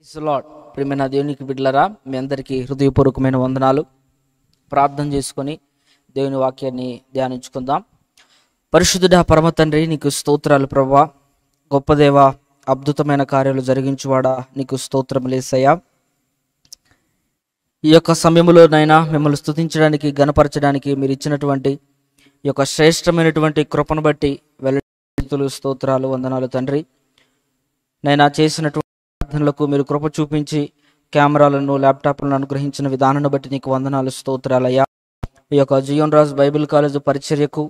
Praise the Lord. ప్రియమైన దేవునికి బిడ్డలారా, మీ అందరికీ హృదయపూర్వకమైన వందనాలు. ప్రార్థన చేసుకొని దేవుని వాక్యాన్ని ధ్యానించుకుందాం. పరిశుద్ధుడా పరమ తండ్రి, నీకు స్తోత్రాలు ప్రభువా. గొప్ప దేవా, అద్భుతమైన కార్యాలు జరిగించువాడా, నీకు స్తోత్రములు యేసయ్యా. ఈ యొక్క సమయంలోనైనా మిమ్మల్ని స్తుతించడానికి, గణపరచడానికి మీరు ఇచ్చినటువంటి ఈ యొక్క శ్రేష్టమైనటువంటి కృపను బట్టి వెల్లడి స్తోత్రాలు, వందనాలు తండ్రి. నైనా చేసినటువంటి ప్రార్థనలకు మీరు కృప చూపించి కెమెరాలను, ల్యాప్టాప్లను అనుగ్రహించిన విధానాన్ని బట్టి నీకు వందనాలు, స్తోత్రాలయ్యా. ఈ యొక్క జీవన్ రాజ్ బైబిల్ కాలేజ్ పరిచర్యకు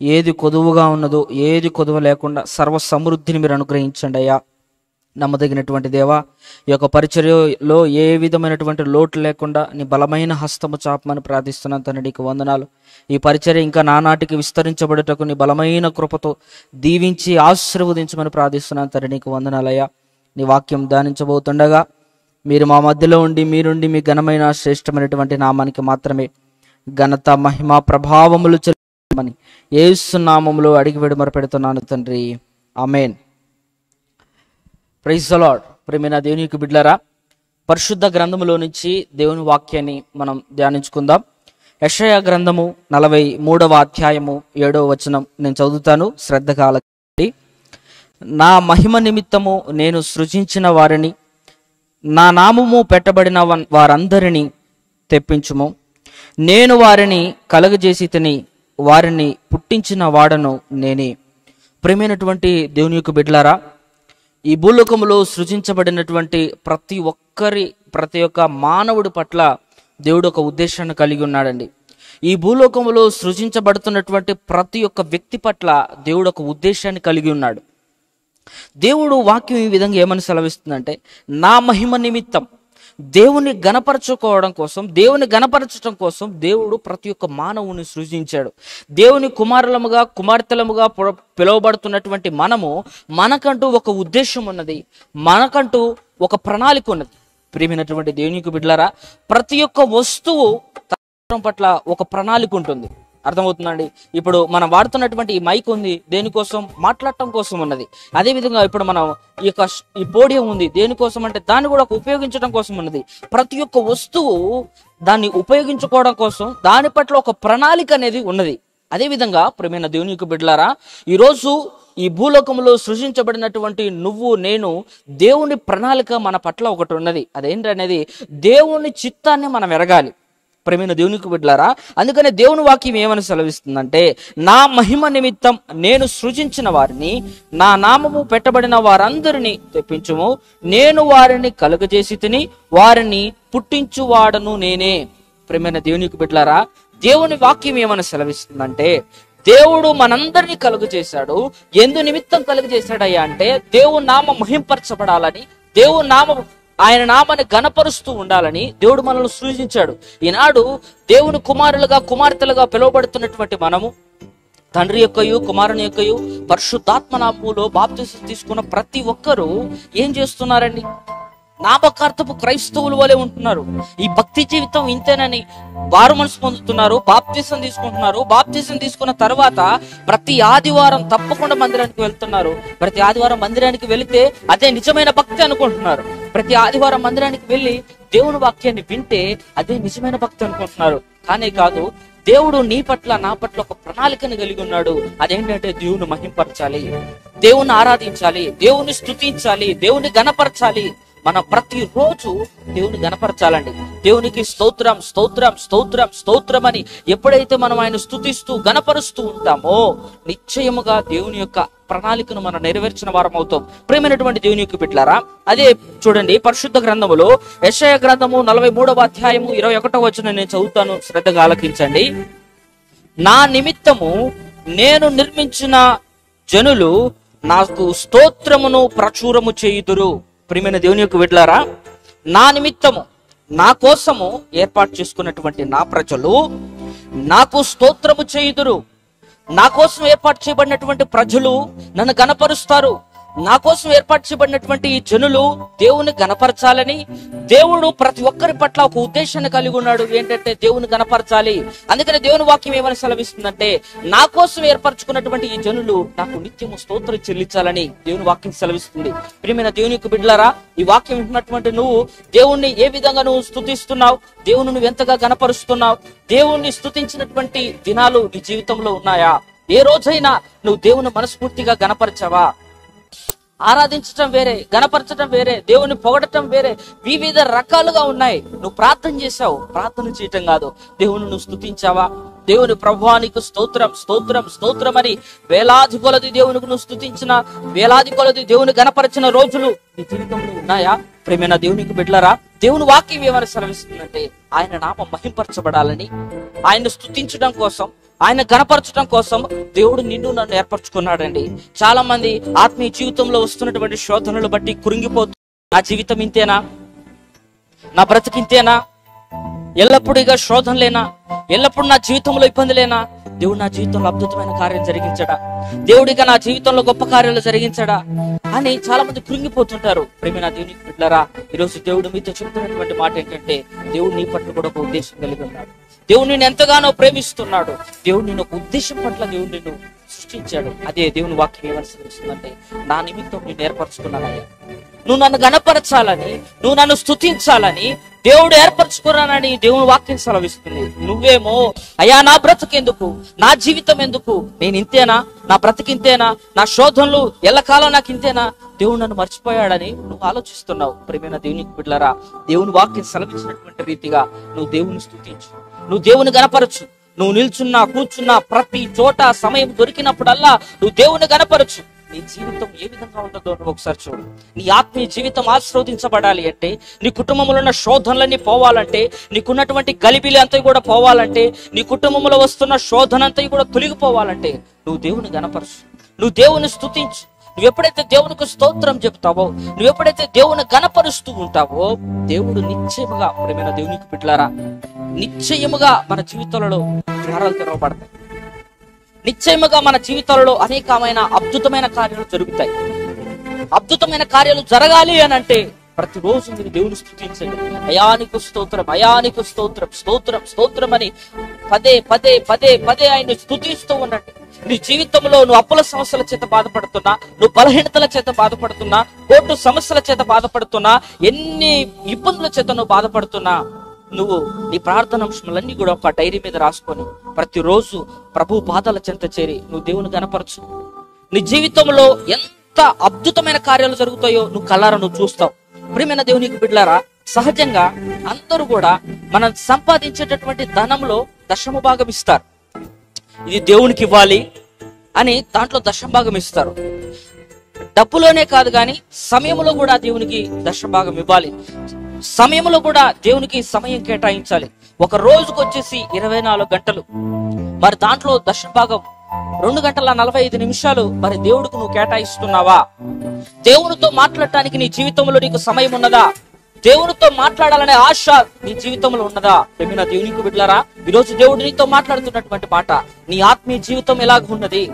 ఏది కొదువుగా ఉన్నదో, ఏది కొదువ లేకుండా సర్వ సమృద్ధిని మీరు అనుగ్రహించండి అయ్యా. నమ్మదగినటువంటి దేవా, ఈ యొక్క పరిచర్యలో ఏ విధమైనటువంటి లోటు లేకుండా నీ బలమైన హస్తము చాపమని ప్రార్థిస్తున్నాను తండ్రి. నీకు వందనాలు. ఈ పరిచర్య ఇంకా నానాటికి విస్తరించబడుటకు నీ బలమైన కృపతో దీవించి ఆశీర్వదించమని ప్రార్థిస్తున్నాను తండ్రి. నీకు వందనాలయ్యా. నీ వాక్యం ధ్యానించబోతుండగా మీరు మా మధ్యలో ఉండి మీరుండి మీ ఘనమైన శ్రేష్టమైనటువంటి నామానికి మాత్రమే ఘనత, మహిమ, ప్రభావములు చెల్లించమని యేసు నామములో అడిగి విడుమర పెడుతున్నాను తండ్రి. ఆమేన్. Praise the Lord. ప్రియమైన దేవునికి బిడ్డలారా, పరిశుద్ధ గ్రంథములో నుంచి దేవుని వాక్యాన్ని మనం ధ్యానించుకుందాం. యెషయా గ్రంథము 43వ అధ్యాయము 7వ వచనం నేను చదువుతాను, శ్రద్ధగా ఆలకించండి. నా మహిమ నిమిత్తము నేను సృజించిన వారిని, నా నామము పెట్టబడిన వారందరినీ తెప్పించుము. నేను వారిని కలగజేసి తిని వారిని పుట్టించిన వాడను నేనే. ప్రియమైనటువంటి దేవుని యొక్క బిడ్డలారా, ఈ భూలోకములో సృజించబడినటువంటి ప్రతి ఒక్క మానవుడి పట్ల దేవుడు ఒక ఉద్దేశాన్ని కలిగి ఉన్నాడండి. ఈ భూలోకములో సృజించబడుతున్నటువంటి ప్రతి ఒక్క వ్యక్తి పట్ల దేవుడు ఒక ఉద్దేశాన్ని కలిగి ఉన్నాడు. దేవుడు వాక్యం ఈ విధంగా ఏమని సెలవిస్తుందంటే, నా మహిమ నిమిత్తం, దేవుని గణపరచుకోవడం కోసం, దేవుని గణపరచడం కోసం దేవుడు ప్రతి ఒక్క మానవుని సృజించాడు. దేవుని కుమారులముగా, కుమార్తెలముగా పిలువబడుతున్నటువంటి మనకంటూ ఒక ఉద్దేశం ఉన్నది, మనకంటూ ఒక ప్రణాళిక ఉన్నది. ప్రియమైనటువంటి దేవునికి బిడ్డలారా, ప్రతి ఒక్క వస్తువు పట్ల ఒక ప్రణాళిక ఉంటుంది. అర్థమవుతుందండి. ఇప్పుడు మనం వాడుతున్నటువంటి ఈ మైక్ ఉంది, దేనికోసం? మాట్లాడటం కోసం ఉన్నది. అదేవిధంగా ఇప్పుడు మనం ఈ పోడియం ఉంది, దేనికోసం అంటే దాన్ని కూడా ఉపయోగించడం కోసం ఉన్నది. ప్రతి ఒక్క వస్తువు దాన్ని ఉపయోగించుకోవడం కోసం, దాని పట్ల ఒక ప్రణాళిక అనేది ఉన్నది. అదేవిధంగా ప్రియమైన దేవుని యొక్క బిడ్డలారా, ఈరోజు ఈ భూలోకంలో సృజించబడినటువంటి నువ్వు, నేను, దేవుని ప్రణాళిక మన పట్ల ఒకటి ఉన్నది. అదేంటనేది దేవుని చిత్తాన్ని మనం ఎరగాలి. ప్రియమైన దేవునికి బిడ్డలారా, అందుకనే దేవుని వాక్యం ఏమని సెలవిస్తుందంటే, నా మహిమ నిమిత్తం నేను సృజించిన వారిని, నా నామము పెట్టబడిన వారందరినీ తెప్పించుము. నేను వారిని కలుగజేసి తిని వారిని పుట్టించువాడను నేనే. ప్రియమైన దేవునికి బిడ్డలారా, దేవుని వాక్యం ఏమని సెలవిస్తుందంటే, దేవుడు మనందరినీ కలుగజేశాడు. ఎందు నిమిత్తం కలుగజేశాడయ్యా అంటే, దేవుని నామం మహింపరచబడాలని, ఆయన నామాన్ని గణపరుస్తూ ఉండాలని దేవుడు మనల్ని సృజించాడు. ఈనాడు దేవుని కుమారులుగా, కుమార్తెలుగా పిలువబడుతున్నటువంటి మనము, తండ్రి యొక్కయు, కుమారుని యొక్కయు, పరిశుద్ధాత్మ నామములో బాప్తిసం తీసుకున్న ప్రతి ఒక్కరూ ఏం చేస్తున్నారండి? నామకార్థపు క్రైస్తవుల వలె ఉంటున్నారు. ఈ భక్తి జీవితం ఇంతేనని వారు మనసు పొందుతున్నారు, బాప్తిసం తీసుకుంటున్నారు. బాప్తిసం తీసుకున్న తర్వాత ప్రతి ఆదివారం తప్పకుండా మందిరానికి వెళ్తున్నారు. ప్రతి ఆదివారం మందిరానికి వెళితే అదే నిజమైన భక్తి అనుకుంటున్నారు. ప్రతి ఆదివారం మందిరానికి వెళ్ళి దేవుని వాక్యాన్ని వింటే అదే నిజమైన భక్తి అనుకుంటున్నారు. కానీ కాదు, దేవుడు నీ పట్ల, నా పట్ల ఒక ప్రణాళికను కలిగి ఉన్నాడు. అదేంటంటే దేవుని మహింపరచాలి, దేవుని ఆరాధించాలి, దేవుని స్తుతించాలి, దేవుని గణపరచాలి. మనం ప్రతిరోజు దేవుని గణపరచాలండి. దేవునికి స్తోత్రం, స్తోత్రం, స్తోత్రం, స్తోత్రం అని ఎప్పుడైతే మనం ఆయన స్తుతిస్తూ గణపరుస్తూ ఉంటామో, నిశ్చయముగా దేవుని యొక్క ప్రణాళికను మనం నెరవేర్చిన వారం అవుతాం. ప్రియమైనటువంటి దేవుని యొక్క బిడ్డలారా, అదే చూడండి, పరిశుద్ధ గ్రంథములో యెషయా గ్రంథము 43వ అధ్యాయము 21వ వచనం నేను చదువుతాను, శ్రద్ధగా ఆలకించండి. నా నిమిత్తము నేను నిర్మించిన జనులు నాకు స్తోత్రమును ప్రచురము చేయుదురు. ప్రియమైన దేవుని యొక్క బిడ్డలారా, నా నిమిత్తము, నా కోసము ఏర్పాటు చేసుకున్నటువంటి నా ప్రజలు నాకు స్తోత్రము చేయుదురు. నా కోసం ఏర్పాటు చేయబడినటువంటి ప్రజలు నన్ను గణపరుస్తారు. నా కోసం ఏర్పరచబడినటువంటి ఈ జనులు దేవుని గణపరచాలని, దేవుడు ప్రతి ఒక్కరి పట్ల ఒక ఉద్దేశాన్ని కలిగి ఉన్నాడు. ఏంటంటే దేవుని గణపరచాలి. అందుకని దేవుని వాక్యం ఏమని సెలవిస్తుందంటే, నా కోసం ఏర్పరచుకున్నటువంటి ఈ జనులు నాకు నిత్యము స్తోత్రం చెల్లించాలని దేవుని వాక్యం సెలవిస్తుంది. ప్రియమైన దేవుని యొక్క బిడ్డలారా, ఈ వాక్యం వింటున్నటువంటి నువ్వు దేవుణ్ణి ఏ విధంగా నువ్వు స్తుతిస్తున్నావు, దేవుని నువ్వు ఎంతగా గణపరుస్తున్నావు, దేవుణ్ణి స్తుతించినటువంటి దినాలు నీ జీవితంలో ఉన్నాయా? ఏ రోజైనా నువ్వు దేవుని మనస్ఫూర్తిగా గణపరచావా? ఆరాధించటం వేరే, గణపరచటం వేరే, దేవుని పొగడటం వేరే, వివిధ రకాలుగా ఉన్నాయి. నువ్వు ప్రార్థన చేశావు, ప్రార్థన చేయటం కాదు, దేవుని నువ్వు స్తుతించావా? దేవుని ప్రభువానికి స్తోత్రం స్తోత్రం స్తోత్రం అని వేలాది కొలది దేవునికి నువ్వు స్తుతించిన, వేలాది కొలది దేవుని గణపరిచిన రోజులు నీ జీవితంలో ఉన్నాయా? ప్రేమైన దేవునికి బిడ్డలారా, దేవుని వాక్యం ఏమని సెలవిస్తుందంటే, ఆయన నామం మహింపరచబడాలని, ఆయన స్తుతించడం కోసం, ఆయన గణపరచడం కోసం దేవుడు నిన్ను నన్ను ఏర్పరచుకున్నాడండి. చాలా మంది ఆత్మీయ జీవితంలో వస్తున్నటువంటి శోధనలు బట్టి కృంగిపోతూ, నా జీవితం ఇంతేనా, నా బ్రతికింతేనా, ఎల్లప్పుడూ ఇక శోధనలేనా, ఎల్లప్పుడు నా జీవితంలో ఇబ్బందులేనా, దేవుడు నా జీవితంలో అద్భుతమైన కార్యం జరిగించడా, దేవుడిగా నా జీవితంలో గొప్ప కార్యాలు జరిగించడా అని చాలా మంది కృంగిపోతుంటారు. ప్రేమైన దేవునికి బిడ్డలారా, ఈరోజు దేవుడు మీతో చెబుతున్నటువంటి మాట ఏంటంటే, దేవుడు నీ పట్ల కూడా ఒక ఉద్దేశం కలిగి ఉన్నాడు. దేవుడు నిన్ను ఎంతగానో ప్రేమిస్తున్నాడు. దేవుడు నిన్ను ఒక ఉద్దేశం పట్ల దేవుడు నిన్ను సృష్టించాడు. అదే దేవుని వాక్యం ఏమని సూచిస్తుందంటే, నా నిమిత్తం నేను ఏర్పరచుకున్నానయ్యా, నువ్వు నన్ను గణపరచాలని, నువ్వు నన్ను స్తుతించాలని దేవుడు ఏర్పరచుకున్నానని దేవుని వాక్యం సెలవిస్తుంది. నువ్వేమో అయ్యా నా బ్రతుకెందుకు, నా జీవితం ఎందుకు, నేను ఇంతేనా, నా బ్రతికింతేనా, నా శోధనలు ఎల్లకాలం నాకు ఇంతేనా, దేవుడు నన్ను మర్చిపోయాడని నువ్వు ఆలోచిస్తున్నావు. ప్రియమైన దేవునికి బిడ్డలారా, దేవుని వాక్యం సెలవిచ్చినటువంటి రీతిగా నువ్వు దేవుని స్తుతించు, నువ్వు దేవుని గణపరచు. నువ్వు నిల్చున్నా కూర్చున్నా ప్రతి చోట సమయం దొరికినప్పుడల్లా నువ్వు దేవుని గణపరచు. నీ జీవితం ఏ విధంగా ఉంటుందో నువ్వు ఒకసారి చూడు. నీ ఆత్మీయ జీవితం ఆశీర్వదించబడాలి అంటే, నీ కుటుంబంలో ఉన్న శోధనలన్నీ పోవాలంటే, నీకున్నటువంటి గలిబిలి అంతా కూడా పోవాలంటే, నీ కుటుంబంలో వస్తున్న శోధన అంతా కూడా తొలగిపోవాలంటే నువ్వు దేవుని గణపరచు, నువ్వు దేవుని స్తుతించు. నువ్వు ఎప్పుడైతే దేవునికి స్తోత్రం చెప్తావో, నువ్వు ఎప్పుడైతే దేవుని గణపరుస్తూ ఉంటావో, దేవుడు నిశ్చయముగా, ప్రేమైన దేవునికి బిడ్డలారా, నిశ్చయముగా మన జీవితాలలో ద్వారాలు తెరవబడతాయి. నిశ్చయముగా మన జీవితాలలో అనేకమైన అద్భుతమైన కార్యాలు జరుగుతాయి. అద్భుతమైన కార్యాలు జరగాలి అని అంటే ప్రతిరోజు మీరు దేవుని స్తుతించండి. అయానికి స్తోత్రం, అయానికి స్తోత్రం, స్తోత్రం స్తోత్రం అని పదే పదే పదే పదే ఆయన స్తుతిస్తూ ఉండండి. నీ జీవితంలో నువ్వు అప్పుల సమస్యల చేత బాధపడుతున్నా, నువ్వు బలహీనతల చేత బాధపడుతున్నా, కోర్టు సమస్యల చేత బాధపడుతున్నా, ఎన్ని ఇబ్బందుల చేత నువ్వు బాధపడుతున్నా, నువ్వు నీ ప్రార్థన అంశములన్నీ కూడా ఒక డైరీ మీద రాసుకొని ప్రతిరోజు ప్రభు పాదాల చెంత చేరి నువ్వు దేవుని గణపరచు. నీ జీవితంలో ఎంత అద్భుతమైన కార్యాలు జరుగుతాయో నువ్వు కళ్ళారా నువ్వు చూస్తావు. ప్రియమైన దేవునికి బిడ్డలారా, సహజంగా అందరూ కూడా మనం సంపాదించేటటువంటి ధనంలో దశమ భాగం ఇస్తారు. ఇది దేవునికి ఇవ్వాలి అని దాంట్లో దశమ భాగం ఇస్తారు. డబ్బులోనే కాదు కానీ సమయంలో కూడా దేవునికి దశమ భాగం ఇవ్వాలి. సమయంలో కూడా దేవునికి సమయం కేటాయించాలి. ఒక రోజుకు వచ్చేసి 24 గంటలు, మరి దాంట్లో దశమ భాగం 2 గంటల 45 నిమిషాలు మరి దేవుడికి నువ్వు కేటాయిస్తున్నావా? దేవునితో మాట్లాడటానికి నీ జీవితంలో నీకు సమయం ఉన్నదా? దేవునితో మాట్లాడాలనే ఆశ నీ జీవితంలో ఉన్నదా? ప్రియమైన దేవునికి బిడ్డలారా, ఈరోజు దేవుడు నీతో మాట్లాడుతున్నటువంటి మాట, నీ ఆత్మీయ జీవితం ఎలాగ ఉన్నది?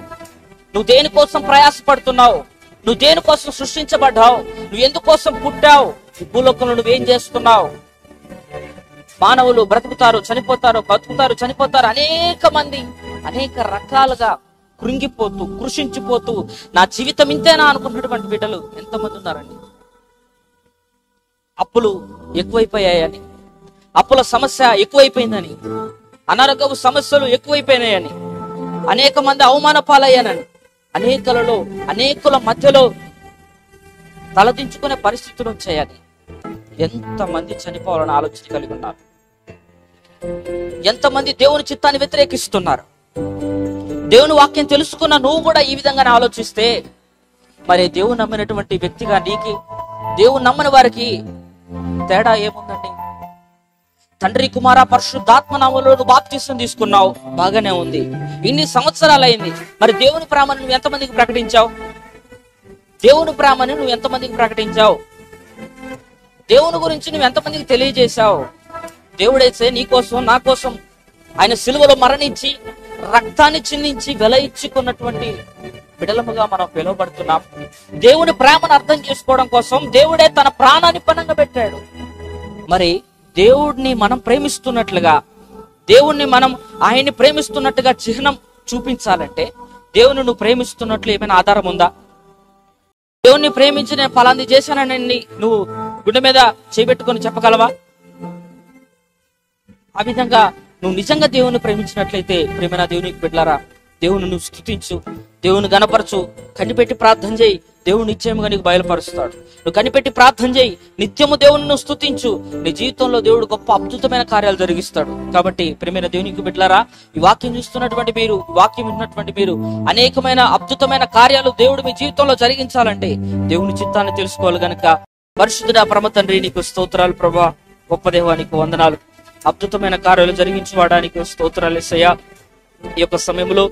నువ్వు దేనికోసం ప్రయాసపడుతున్నావు? నువ్వు దేనికోసం సృష్టించబడ్డావు? నువ్వు ఎందుకోసం పుట్టావు? ఈ భూలోకంలో నువ్వేం చేస్తున్నావు? మానవులు బ్రతుకుతారు, చనిపోతారు, బతుకుతారు, చనిపోతారు. అనేక మంది అనేక రకాలుగా కృంగిపోతూ కృషించిపోతూ నా జీవితం ఇంతేనా అనుకున్నటువంటి బిడ్డలు ఎంతమంది ఉన్నారండి? అప్పులు ఎక్కువైపోయాయని, అప్పుల సమస్య ఎక్కువైపోయిందని, అనారోగ్య సమస్యలు ఎక్కువైపోయినాయని, అనేక మంది అవమాన పాలయ్యానని, అనేకుల మధ్యలో తలదించుకునే పరిస్థితులు వచ్చాయని, ఎంతమంది చనిపోవాలని ఆలోచన కలిగి ఉన్నారు? ఎంతమంది దేవుని చిత్తాన్ని వ్యతిరేకిస్తున్నారు? దేవుని వాక్యం తెలుసుకున్న నువ్వు కూడా ఈ విధంగానే ఆలోచిస్తే మరి దేవుని నమ్మినటువంటి వ్యక్తిగా నీకు దేవుని నమ్మని వారికి తేడా ఏముందండి? తండ్రి కుమార పరిశుద్ధాత్మ నామములో నువ్వు బాప్తిసం తీసుకున్నావు, బాగానే ఉంది. ఇన్ని సంవత్సరాలు అయింది, మరి దేవుని ప్రేమను నువ్వు ఎంతమందికి ప్రకటించావు? దేవుని ప్రేమని నువ్వు ఎంతమందికి ప్రకటించావు? దేవుని గురించి నువ్వు ఎంతమందికి తెలియజేశావు? దేవుడైతే నీ కోసం నా కోసం ఆయన సిలువలో మరణించి రక్తాన్ని చిందించి వెల ఇచ్చుకున్నటువంటి బిడలముగా మనం పిలువబడుతున్నాం. దేవుని ప్రేమను అర్థం చేసుకోవడం కోసం దేవుడే తన ప్రాణాన్ని పణంగా పెట్టాడు. మరి దేవుడిని మనం ప్రేమిస్తున్నట్లుగా, దేవుణ్ణి మనం ఆయన్ని ప్రేమిస్తున్నట్టుగా చిహ్నం చూపించాలంటే దేవుని నువ్వు ప్రేమిస్తున్నట్లు ఏమైనా ఆధారం ఉందా? దేవుణ్ణి ప్రేమించి నేను ఫలాంది చేశానని నువ్వు గుండె మీద చేపెట్టుకొని చెప్పగలవా? ఆ విధంగా నువ్వు నిజంగా దేవుని ప్రేమించినట్లయితే ప్రేమైన దేవునికి బిడ్డలారా, దేవుని నువ్వు స్తుతించు, దేవుని గణపరచు, కనిపెట్టి ప్రార్థన చేయి, దేవుడు నిశ్చయముగా నీకు బయలుపరుస్తాడు. నువ్వు కనిపెట్టి ప్రార్థన చేయి, నిత్యము దేవుని నువ్వు స్తుతించు, నీ జీవితంలో దేవుడు గొప్ప అద్భుతమైన కార్యాలు జరిగిస్తాడు. కాబట్టి ప్రియమైన దేవునికి బిడ్డలారా, ఈ వాక్యం చూస్తున్నటువంటి మీరు, వాక్యం విన్నటువంటి మీరు అనేకమైన అద్భుతమైన కార్యాలు దేవుడు మీ జీవితంలో జరిగించాలంటే దేవుని చిత్తాన్ని తెలుసుకోవాలి గనుక పరిశుద్ధుడా పరమ తండ్రి నీకు స్తోత్రాలు ప్రభా. గొప్ప దేవానికి వందనాలు, అద్భుతమైన కార్యాలు జరిగించడానికి స్తోత్రాలు యేసయ్యా. ఈ యొక్క సమయంలో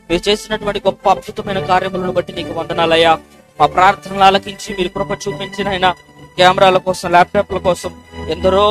మీరు చేసినటువంటి గొప్ప అద్భుతమైన కార్యములను బట్టి నీకు వందనాలయ్యా. మా ప్రార్థనలు ఆలకించి మీరు కృప చూపించిన ఆయన కెమెరాల కోసం, ల్యాప్టాప్ల కోసం ఎందరో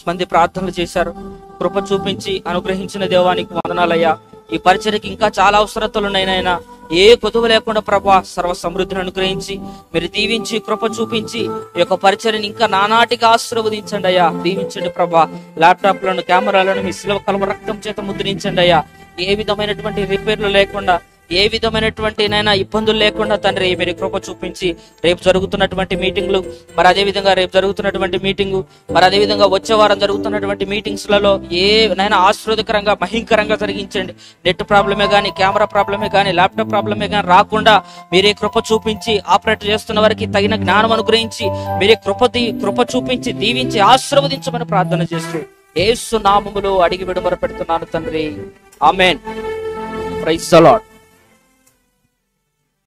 మంది ప్రార్థనలు చేశారు. కృప చూపించి అనుగ్రహించిన దేవానికి వందనాలయ్యా. ఈ పరిచర్యకి ఇంకా చాలా అవసరతలు ఉన్నాయినైనా, ఏ కొదువ లేకుండా ప్రభా సర్వ సమృద్ధిని అనుగ్రహించి మీరు దీవించి కృప చూపించి ఈ యొక్క పరిచర్యని ఇంకా నానాటిగా ఆశీర్వదించండి అయ్యా. దీవించండి ప్రభా. ల్యాప్టాప్లను, కెమెరాలను మీ శిలువ కలవ రక్తం చేత ముద్రించండి అయ్యా. ఏ విధమైనటువంటి రిపేర్లు లేకుండా, ఏ విధమైనటువంటి నైనా ఇబ్బందులు లేకుండా తండ్రి మీరు కృప చూపించి రేపు జరుగుతున్నటువంటి మీటింగ్లు, మరి అదే విధంగా రేపు జరుగుతున్నటువంటి మీటింగు, మరి అదే విధంగా వచ్చే వారం జరుగుతున్నటువంటి మీటింగ్స్ లలో ఏ నైనా ఆశీర్వాదకరంగా భయంకరంగా జరిగించండి. నెట్ ప్రాబ్లమే కానీ, కెమెరా ప్రాబ్లమే కానీ, ల్యాప్టాప్ ప్రాబ్లమే కానీ రాకుండా మీరే కృప చూపించి ఆపరేట్ చేస్తున్న వారికి తగిన జ్ఞానం అనుగ్రహించి మీరే కృప చూపించి దీవించి ఆశీర్వదించమని ప్రార్థన చేస్తూ యేసు నామములో అడిగి విడుదల పెడుతున్నాను తండ్రి. ఆమేన్. Praise the lord.